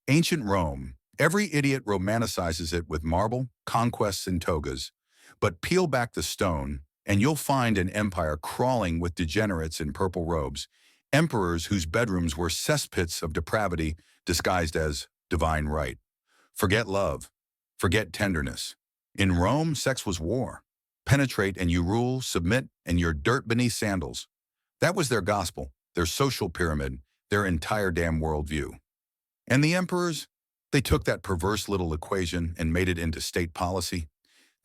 Ancient Rome. Every idiot romanticizes it with marble, conquests, and togas. But peel back the stone, and you'll find an empire crawling with degenerates in purple robes, emperors whose bedrooms were cesspits of depravity disguised as divine right. Forget love. Forget tenderness. In Rome, sex was war. Penetrate and you rule, submit, and you're dirt beneath sandals. That was their gospel, their social pyramid, their entire damn worldview. And the emperors? They took that perverse little equation and made it into state policy.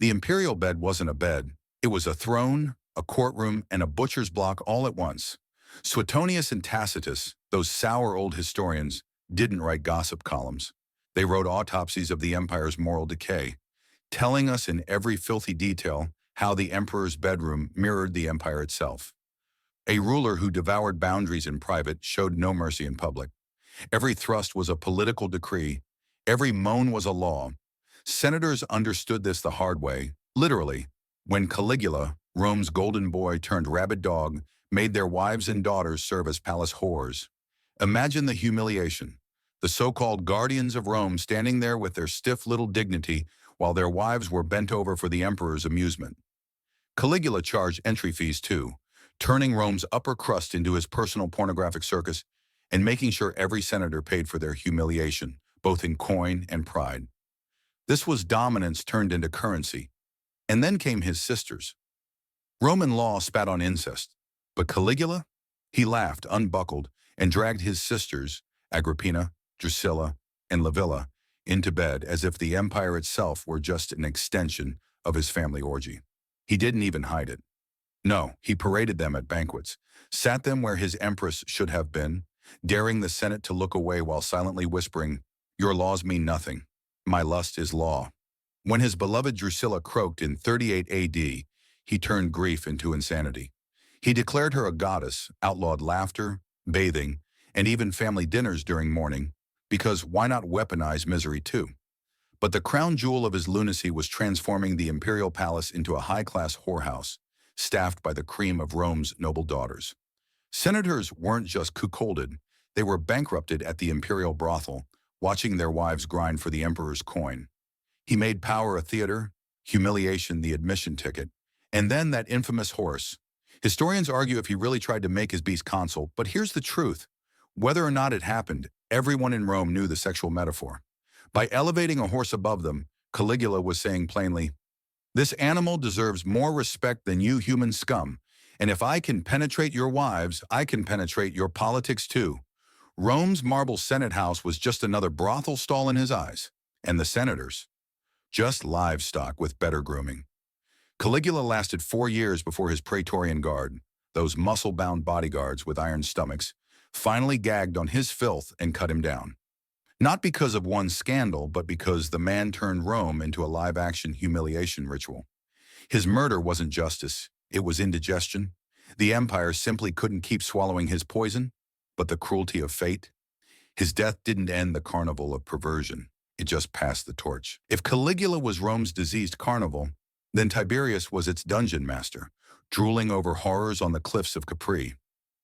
The imperial bed wasn't a bed. It was a throne, a courtroom, and a butcher's block all at once. Suetonius and Tacitus, those sour old historians, didn't write gossip columns. They wrote autopsies of the empire's moral decay, telling us in every filthy detail how the emperor's bedroom mirrored the empire itself. A ruler who devoured boundaries in private showed no mercy in public. Every thrust was a political decree. Every moan was a law. Senators understood this the hard way, literally, when Caligula, Rome's golden boy turned rabid dog, made their wives and daughters serve as palace whores. Imagine the humiliation. The so-called guardians of Rome standing there with their stiff little dignity while their wives were bent over for the emperor's amusement. Caligula charged entry fees too, turning Rome's upper crust into his personal pornographic circus and making sure every senator paid for their humiliation, both in coin and pride. This was dominance turned into currency. And then came his sisters. Roman law spat on incest, but Caligula? He laughed, unbuckled, and dragged his sisters, Agrippina, Drusilla, and Livilla, into bed as if the empire itself were just an extension of his family orgy. He didn't even hide it. No, he paraded them at banquets, sat them where his empress should have been, daring the Senate to look away while silently whispering, "Your laws mean nothing. My lust is law." When his beloved Drusilla croaked in 38 AD, he turned grief into insanity. He declared her a goddess, outlawed laughter, bathing, and even family dinners during mourning, because why not weaponize misery too? But the crown jewel of his lunacy was transforming the imperial palace into a high-class whorehouse, staffed by the cream of Rome's noble daughters. Senators weren't just cuckolded, they were bankrupted at the imperial brothel, watching their wives grind for the emperor's coin. He made power a theater, humiliation the admission ticket, and then that infamous horse. Historians argue if he really tried to make his beast consul, but here's the truth. Whether or not it happened, everyone in Rome knew the sexual metaphor. By elevating a horse above them, Caligula was saying plainly, "This animal deserves more respect than you human scum, and if I can penetrate your wives, I can penetrate your politics too." Rome's marble Senate house was just another brothel stall in his eyes, and the senators, just livestock with better grooming. Caligula lasted 4 years before his Praetorian Guard, those muscle-bound bodyguards with iron stomachs, finally gagged on his filth and cut him down. Not because of one scandal, but because the man turned Rome into a live-action humiliation ritual. His murder wasn't justice, it was indigestion. The empire simply couldn't keep swallowing his poison, but the cruelty of fate. His death didn't end the carnival of perversion, it just passed the torch. If Caligula was Rome's diseased carnival, then Tiberius was its dungeon master, drooling over horrors on the cliffs of Capri.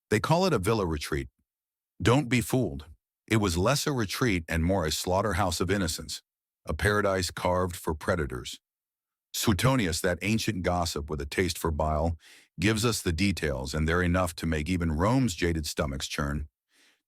They call it a villa retreat. Don't be fooled. It was less a retreat and more a slaughterhouse of innocence, a paradise carved for predators. Suetonius, that ancient gossip with a taste for bile, gives us the details, and they're enough to make even Rome's jaded stomachs churn.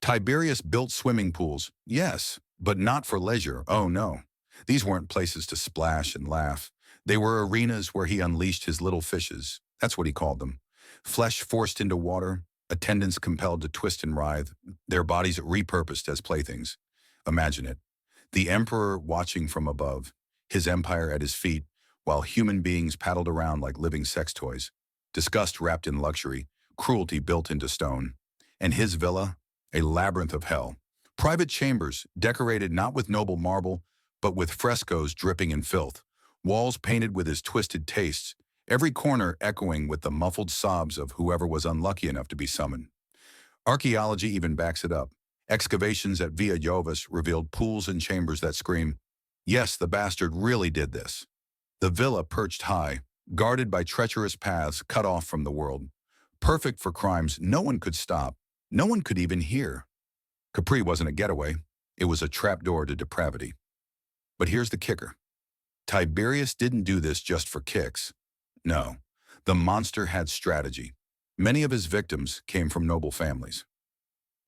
Tiberius built swimming pools, yes, but not for leisure, oh no. These weren't places to splash and laugh. They were arenas where he unleashed his little fishes, that's what he called them. Flesh forced into water, attendants compelled to twist and writhe, their bodies repurposed as playthings. Imagine it. The emperor watching from above, his empire at his feet, while human beings paddled around like living sex toys. Disgust wrapped in luxury, cruelty built into stone. And his villa, a labyrinth of hell. Private chambers, decorated not with noble marble, but with frescoes dripping in filth. Walls painted with his twisted tastes, every corner echoing with the muffled sobs of whoever was unlucky enough to be summoned. Archaeology even backs it up. Excavations at Via Jovis revealed pools and chambers that scream, yes, the bastard really did this. The villa perched high, guarded by treacherous paths cut off from the world. Perfect for crimes no one could stop, no one could even hear. Capri wasn't a getaway. It was a trapdoor to depravity. But here's the kicker. Tiberius didn't do this just for kicks. No, the monster had strategy. Many of his victims came from noble families.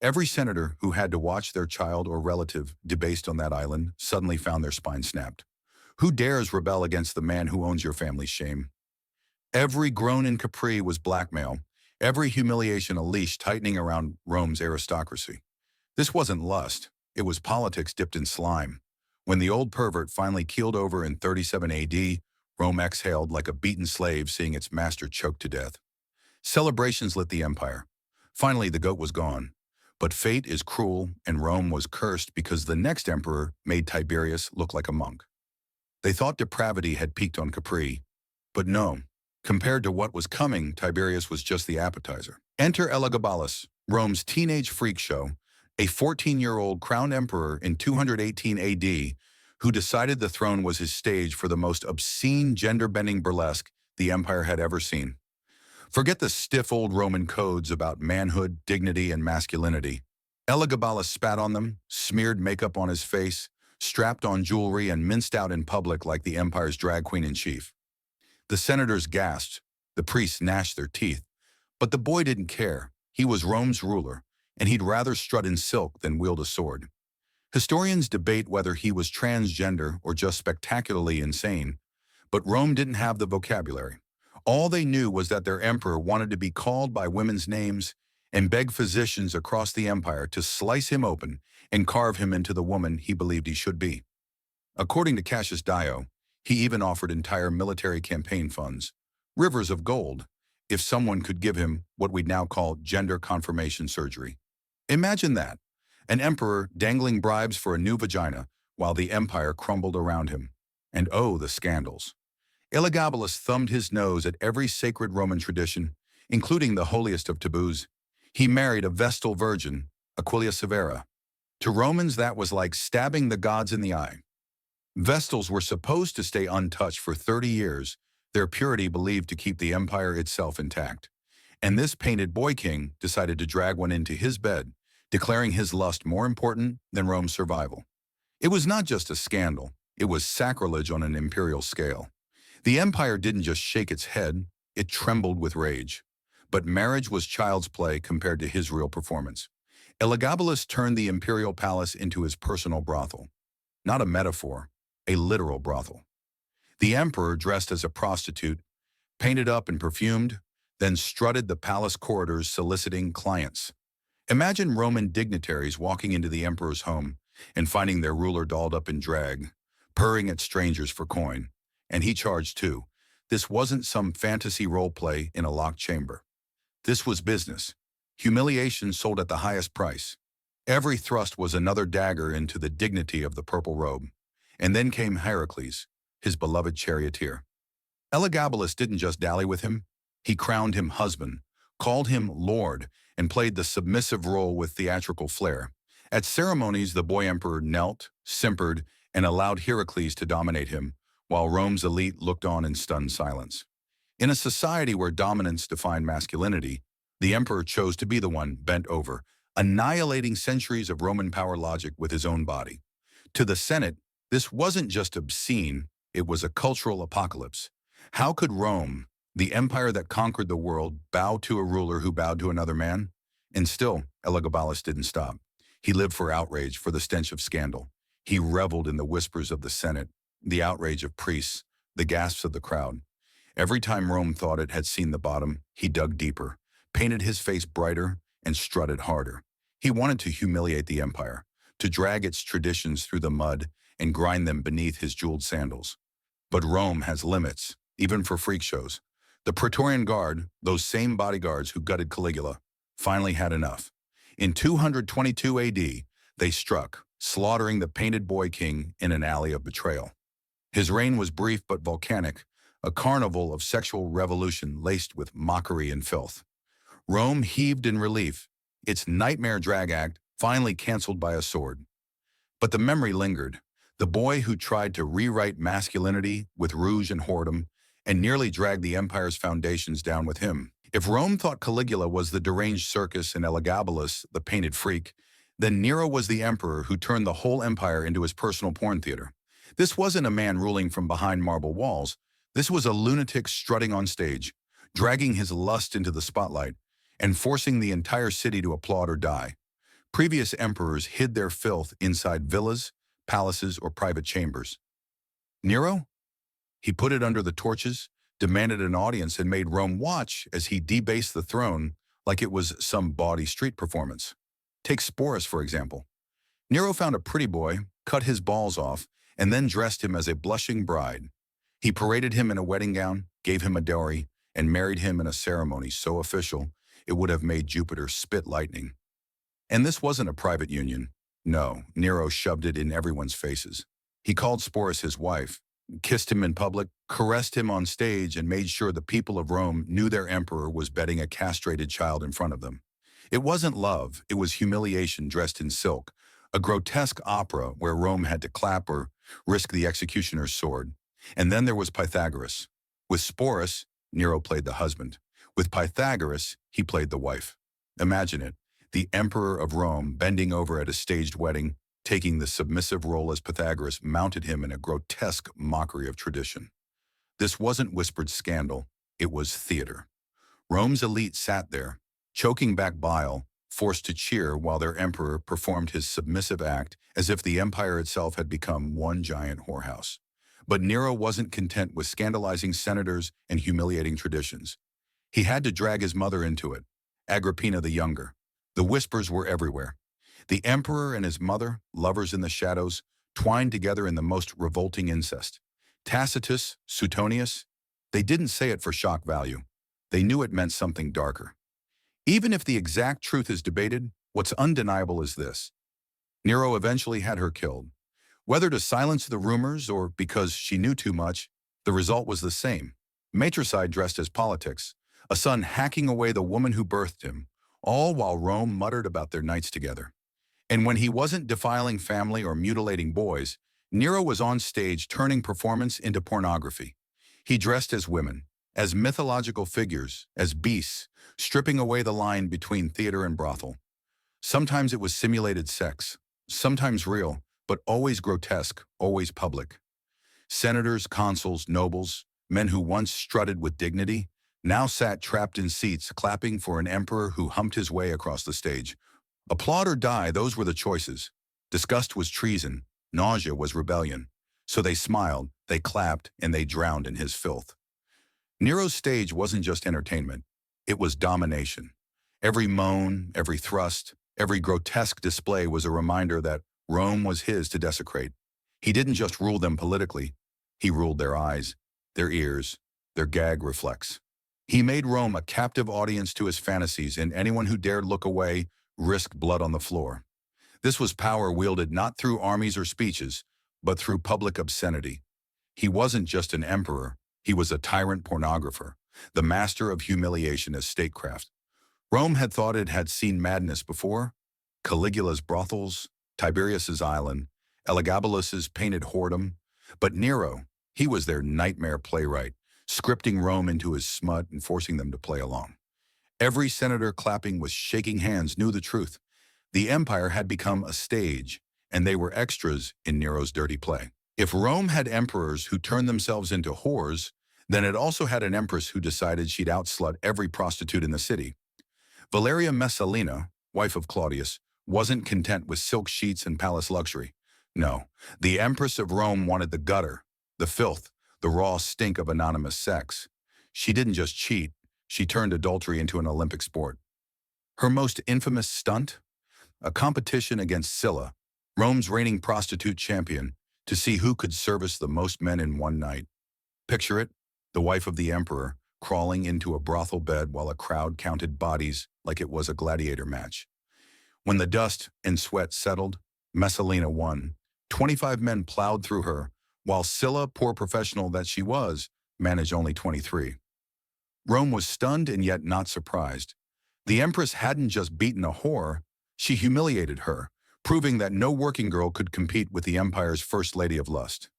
Every senator who had to watch their child or relative debased on that island suddenly found their spine snapped. Who dares rebel against the man who owns your family's shame? Every groan in Capri was blackmail, every humiliation a leash tightening around Rome's aristocracy. This wasn't lust, it was politics dipped in slime. When the old pervert finally keeled over in 37 AD, Rome exhaled like a beaten slave seeing its master choked to death. Celebrations lit the empire. Finally, the goat was gone. But fate is cruel, and Rome was cursed because the next emperor made Tiberius look like a monk. They thought depravity had peaked on Capri, but no. Compared to what was coming, Tiberius was just the appetizer. Enter Elagabalus, Rome's teenage freak show, a 14-year-old crowned emperor in 218 AD who decided the throne was his stage for the most obscene gender-bending burlesque the empire had ever seen. Forget the stiff old Roman codes about manhood, dignity, and masculinity. Elagabalus spat on them, smeared makeup on his face, strapped on jewelry, and minced out in public like the empire's drag queen-in-chief. The senators gasped, the priests gnashed their teeth, but the boy didn't care. He was Rome's ruler, and he'd rather strut in silk than wield a sword. Historians debate whether he was transgender or just spectacularly insane, but Rome didn't have the vocabulary. All they knew was that their emperor wanted to be called by women's names and beg physicians across the empire to slice him open and carve him into the woman he believed he should be. According to Cassius Dio, he even offered entire military campaign funds, rivers of gold, if someone could give him what we'd now call gender confirmation surgery. Imagine that, an emperor dangling bribes for a new vagina while the empire crumbled around him. And oh, the scandals. Elagabalus thumbed his nose at every sacred Roman tradition, including the holiest of taboos. He married a Vestal virgin, Aquilia Severa. To Romans, that was like stabbing the gods in the eye. Vestals were supposed to stay untouched for 30 years, their purity believed to keep the empire itself intact. And this painted boy king decided to drag one into his bed, declaring his lust more important than Rome's survival. It was not just a scandal, it was sacrilege on an imperial scale. The empire didn't just shake its head, it trembled with rage. But marriage was child's play compared to his real performance. Elagabalus turned the imperial palace into his personal brothel. Not a metaphor, a literal brothel. The emperor, dressed as a prostitute, painted up and perfumed, then strutted the palace corridors soliciting clients. Imagine Roman dignitaries walking into the emperor's home and finding their ruler dolled up in drag, purring at strangers for coin. And he charged too. This wasn't some fantasy role play in a locked chamber. This was business. Humiliation sold at the highest price. Every thrust was another dagger into the dignity of the purple robe. And then came Heracles, his beloved charioteer. Elagabalus didn't just dally with him. He crowned him husband, called him lord, and played the submissive role with theatrical flair. At ceremonies, the boy emperor knelt, simpered, and allowed Heracles to dominate him, while Rome's elite looked on in stunned silence. In a society where dominance defined masculinity, the emperor chose to be the one bent over, annihilating centuries of Roman power logic with his own body. To the Senate, this wasn't just obscene, it was a cultural apocalypse. How could Rome, the empire that conquered the world, bow to a ruler who bowed to another man? And still, Elagabalus didn't stop. He lived for outrage, for the stench of scandal. He reveled in the whispers of the Senate, the outrage of priests, the gasps of the crowd. Every time Rome thought it had seen the bottom, he dug deeper, painted his face brighter, and strutted harder. He wanted to humiliate the empire, to drag its traditions through the mud and grind them beneath his jeweled sandals. But Rome has limits, even for freak shows. The Praetorian Guard, those same bodyguards who gutted Caligula, finally had enough. In 222 AD, they struck, slaughtering the painted boy king in an alley of betrayal. His reign was brief but volcanic, a carnival of sexual revolution laced with mockery and filth. Rome heaved in relief, its nightmare drag act finally canceled by a sword. But the memory lingered, the boy who tried to rewrite masculinity with rouge and whoredom and nearly dragged the empire's foundations down with him. If Rome thought Caligula was the deranged circus and Elagabalus the painted freak, Then Nero was the emperor who turned the whole empire into his personal porn theater. This wasn't a man ruling from behind marble walls. This was a lunatic strutting on stage, dragging his lust into the spotlight, and forcing the entire city to applaud or die. Previous emperors hid their filth inside villas, palaces, or private chambers. Nero? He put it under the torches, demanded an audience, and made Rome watch as he debased the throne like it was some bawdy street performance. Take Sporus, for example. Nero found a pretty boy, cut his balls off, and then dressed him as a blushing bride. He paraded him in a wedding gown, gave him a dowry, and married him in a ceremony so official it would have made Jupiter spit lightning. And this wasn't a private union. No, Nero shoved it in everyone's faces. He called Sporus his wife, kissed him in public, caressed him on stage, and made sure the people of Rome knew their emperor was bedding a castrated child in front of them. It wasn't love, it was humiliation dressed in silk, a grotesque opera where Rome had to clap or risk the executioner's sword. And then there was Pythagoras. With Sporus, Nero played the husband. With Pythagoras, he played the wife. Imagine it, the emperor of Rome bending over at a staged wedding, taking the submissive role as Pythagoras mounted him in a grotesque mockery of tradition. This wasn't whispered scandal, it was theater. Rome's elite sat there, choking back bile, forced to cheer while their emperor performed his submissive act as if the empire itself had become one giant whorehouse. But Nero wasn't content with scandalizing senators and humiliating traditions. He had to drag his mother into it, Agrippina the Younger. The whispers were everywhere. The emperor and his mother, lovers in the shadows, twined together in the most revolting incest. Tacitus, Suetonius, they didn't say it for shock value. They knew it meant something darker. Even if the exact truth is debated, what's undeniable is this. Nero eventually had her killed. Whether to silence the rumors or because she knew too much, the result was the same. Matricide dressed as politics, a son hacking away the woman who birthed him, all while Rome muttered about their nights together. And when he wasn't defiling family or mutilating boys, Nero was on stage turning performance into pornography. He dressed as women, as mythological figures, as beasts, stripping away the line between theater and brothel. Sometimes it was simulated sex, sometimes real, but always grotesque, always public. Senators, consuls, nobles, men who once strutted with dignity, now sat trapped in seats clapping for an emperor who humped his way across the stage. Applaud or die, those were the choices. Disgust was treason, nausea was rebellion. So they smiled, they clapped, and they drowned in his filth. Nero's stage wasn't just entertainment, it was domination. Every moan, every thrust, every grotesque display was a reminder that Rome was his to desecrate. He didn't just rule them politically, he ruled their eyes, their ears, their gag reflex. He made Rome a captive audience to his fantasies, and anyone who dared look away risked blood on the floor. This was power wielded not through armies or speeches, but through public obscenity. He wasn't just an emperor, he was a tyrant pornographer, the master of humiliation as statecraft. Rome had thought it had seen madness before. Caligula's brothels, Tiberius's island, Elagabalus's painted whoredom. But Nero, he was their nightmare playwright, scripting Rome into his smut and forcing them to play along. Every senator clapping with shaking hands knew the truth. The empire had become a stage, and they were extras in Nero's dirty play. If Rome had emperors who turned themselves into whores, then it also had an empress who decided she'd outslut every prostitute in the city. Valeria Messalina, wife of Claudius, wasn't content with silk sheets and palace luxury. No, the empress of Rome wanted the gutter, the filth, the raw stink of anonymous sex. She didn't just cheat, she turned adultery into an Olympic sport. Her most infamous stunt? A competition against Scylla, Rome's reigning prostitute champion, to see who could service the most men in one night. Picture it, the wife of the emperor, crawling into a brothel bed while a crowd counted bodies like it was a gladiator match. When the dust and sweat settled, Messalina won. 25 men plowed through her, while Scylla, poor professional that she was, managed only 23. Rome was stunned and yet not surprised. The empress hadn't just beaten a whore, she humiliated her, proving that no working girl could compete with the empire's first lady of lust.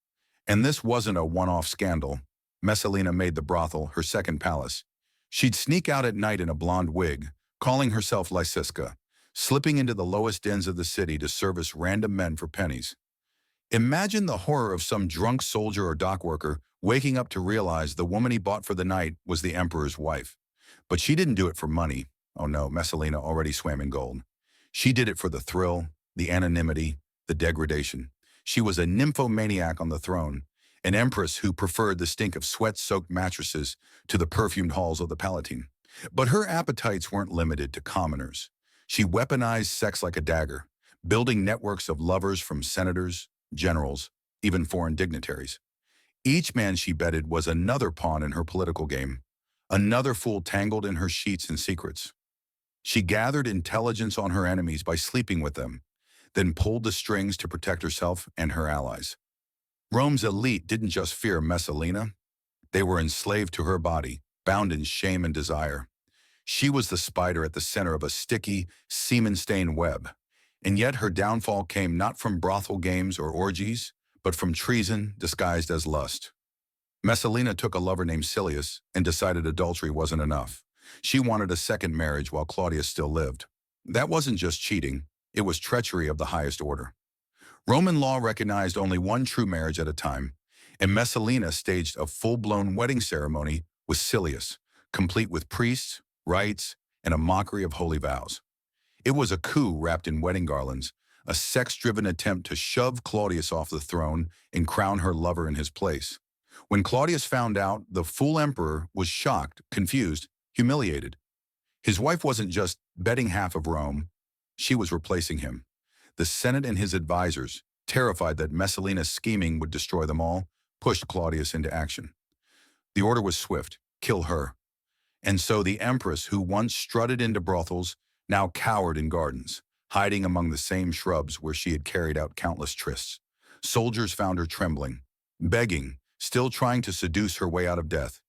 And this wasn't a one-off scandal. Messalina made the brothel her second palace. She'd sneak out at night in a blonde wig, calling herself Lysiska, slipping into the lowest dens of the city to service random men for pennies. Imagine the horror of some drunk soldier or dock worker waking up to realize the woman he bought for the night was the emperor's wife. But she didn't do it for money. Oh no, Messalina already swam in gold. She did it for the thrill, the anonymity, the degradation. She was a nymphomaniac on the throne, an empress who preferred the stink of sweat-soaked mattresses to the perfumed halls of the Palatine. But her appetites weren't limited to commoners. She weaponized sex like a dagger, building networks of lovers from senators, generals, even foreign dignitaries. Each man she bedded was another pawn in her political game, another fool tangled in her sheets and secrets. She gathered intelligence on her enemies by sleeping with them, then pulled the strings to protect herself and her allies. Rome's elite didn't just fear Messalina, they were enslaved to her body, bound in shame and desire. She was the spider at the center of a sticky, semen-stained web. And yet her downfall came not from brothel games or orgies, but from treason disguised as lust. Messalina took a lover named Silius and decided adultery wasn't enough. She wanted a second marriage while Claudius still lived. That wasn't just cheating, it was treachery of the highest order. Roman law recognized only one true marriage at a time, and Messalina staged a full-blown wedding ceremony with Silius, complete with priests, rites, and a mockery of holy vows. It was a coup wrapped in wedding garlands, a sex-driven attempt to shove Claudius off the throne and crown her lover in his place. When Claudius found out, the fool emperor was shocked, confused, humiliated. His wife wasn't just bedding half of Rome, she was replacing him. The Senate and his advisors, terrified that Messalina's scheming would destroy them all, pushed Claudius into action. The order was swift: kill her. And so the empress, who once strutted into brothels, now cowered in gardens, hiding among the same shrubs where she had carried out countless trysts. Soldiers found her trembling, begging, still trying to seduce her way out of death.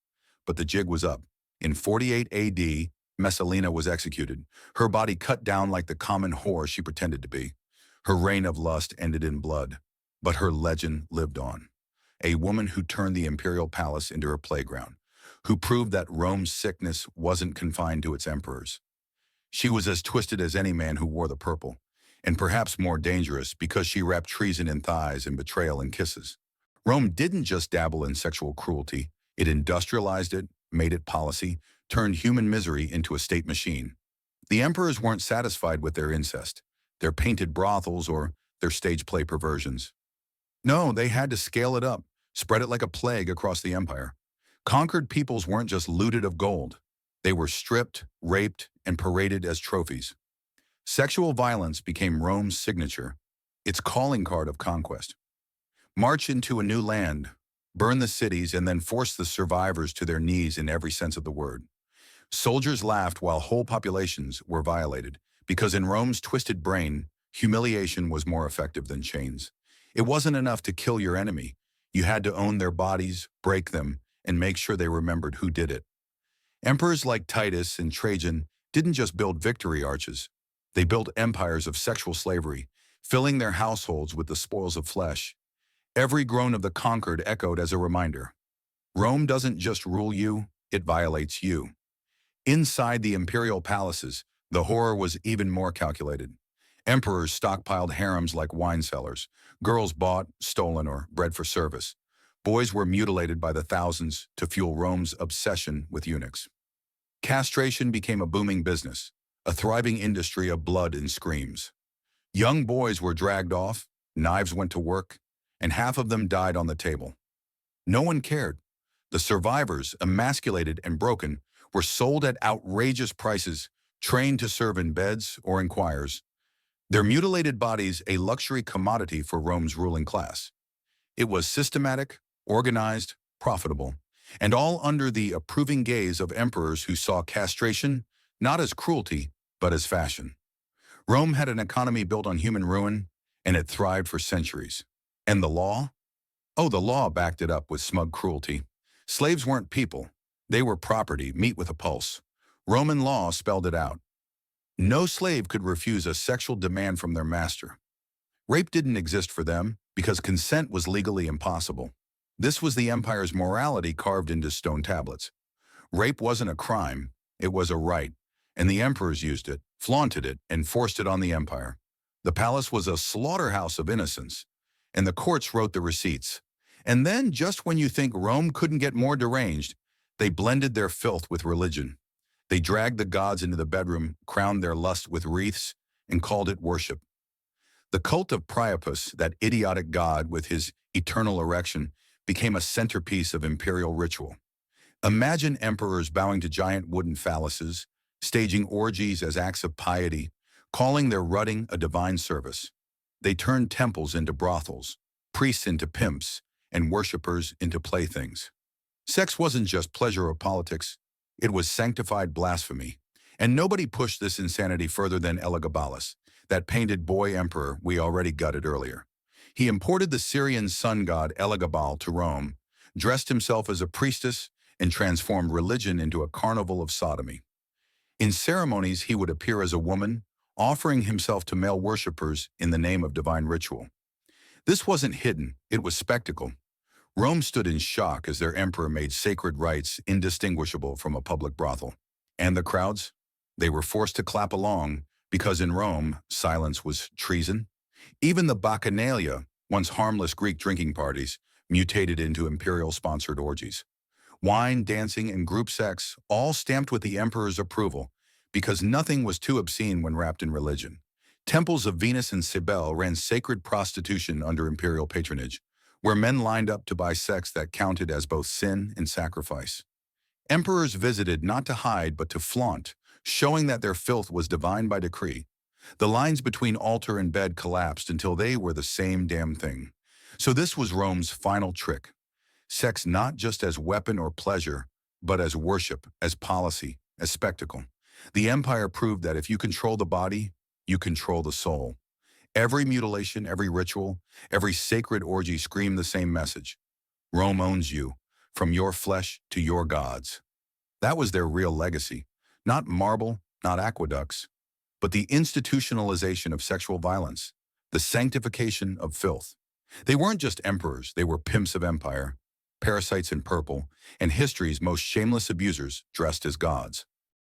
But the jig was up. In 48 AD, Messalina was executed, her body cut down like the common whore she pretended to be. Her reign of lust ended in blood, but her legend lived on. A woman who turned the imperial palace into her playground, who proved that Rome's sickness wasn't confined to its emperors. She was as twisted as any man who wore the purple, and perhaps more dangerous because she wrapped treason in thighs and betrayal in kisses. Rome didn't just dabble in sexual cruelty, it industrialized it, made it policy, turned human misery into a state machine. The emperors weren't satisfied with their incest, their painted brothels, or their stage play perversions. No, they had to scale it up, spread it like a plague across the empire. Conquered peoples weren't just looted of gold. They were stripped, raped, and paraded as trophies. Sexual violence became Rome's signature, its calling card of conquest. March into a new land, burn the cities, and then force the survivors to their knees in every sense of the word. Soldiers laughed while whole populations were violated, because in Rome's twisted brain, humiliation was more effective than chains. It wasn't enough to kill your enemy. You had to own their bodies, break them, and make sure they remembered who did it. Emperors like Titus and Trajan didn't just build victory arches. They built empires of sexual slavery, filling their households with the spoils of flesh. Every groan of the conquered echoed as a reminder. Rome doesn't just rule you, it violates you. Inside the imperial palaces, the horror was even more calculated. Emperors stockpiled harems like wine cellars, girls bought, stolen, or bred for service. Boys were mutilated by the thousands to fuel Rome's obsession with eunuchs. Castration became a booming business, a thriving industry of blood and screams. Young boys were dragged off, knives went to work, and half of them died on the table. No one cared. The survivors, emasculated and broken, were sold at outrageous prices, trained to serve in beds or in choirs. Their mutilated bodies a luxury commodity for Rome's ruling class. It was systematic, organized, profitable, and all under the approving gaze of emperors who saw castration not as cruelty, but as fashion. Rome had an economy built on human ruin, and it thrived for centuries. And the law? Oh, the law backed it up with smug cruelty. Slaves weren't people. They were property, meat with a pulse. Roman law spelled it out. No slave could refuse a sexual demand from their master. Rape didn't exist for them because consent was legally impossible. This was the empire's morality carved into stone tablets. Rape wasn't a crime, it was a right, and the emperors used it, flaunted it, and forced it on the empire. The palace was a slaughterhouse of innocence, and the courts wrote the receipts. And then, just when you think Rome couldn't get more deranged, they blended their filth with religion. They dragged the gods into the bedroom, crowned their lust with wreaths, and called it worship. The cult of Priapus, that idiotic god with his eternal erection, became a centerpiece of imperial ritual. Imagine emperors bowing to giant wooden phalluses, staging orgies as acts of piety, calling their rutting a divine service. They turned temples into brothels, priests into pimps, and worshippers into playthings. Sex wasn't just pleasure or politics, it was sanctified blasphemy. And nobody pushed this insanity further than Elagabalus, that painted boy emperor we already gutted earlier. He imported the Syrian sun god Elagabal to Rome, dressed himself as a priestess, and transformed religion into a carnival of sodomy. In ceremonies, he would appear as a woman, offering himself to male worshippers in the name of divine ritual. This wasn't hidden, it was spectacle. Rome stood in shock as their emperor made sacred rites indistinguishable from a public brothel. And the crowds? They were forced to clap along, because in Rome, silence was treason. Even the bacchanalia, once harmless Greek drinking parties, mutated into imperial-sponsored orgies. Wine, dancing, and group sex, all stamped with the emperor's approval, because nothing was too obscene when wrapped in religion. Temples of Venus and Cybele ran sacred prostitution under imperial patronage, where men lined up to buy sex that counted as both sin and sacrifice. Emperors visited not to hide but to flaunt, showing that their filth was divine by decree. The lines between altar and bed collapsed until they were the same damn thing. So this was Rome's final trick. Sex not just as weapon or pleasure, but as worship, as policy, as spectacle. The empire proved that if you control the body, you control the soul. Every mutilation, every ritual, every sacred orgy screamed the same message. Rome owns you, from your flesh to your gods. That was their real legacy. Not marble, not aqueducts, but the institutionalization of sexual violence, the sanctification of filth. They weren't just emperors, they were pimps of empire, parasites in purple, and history's most shameless abusers dressed as gods.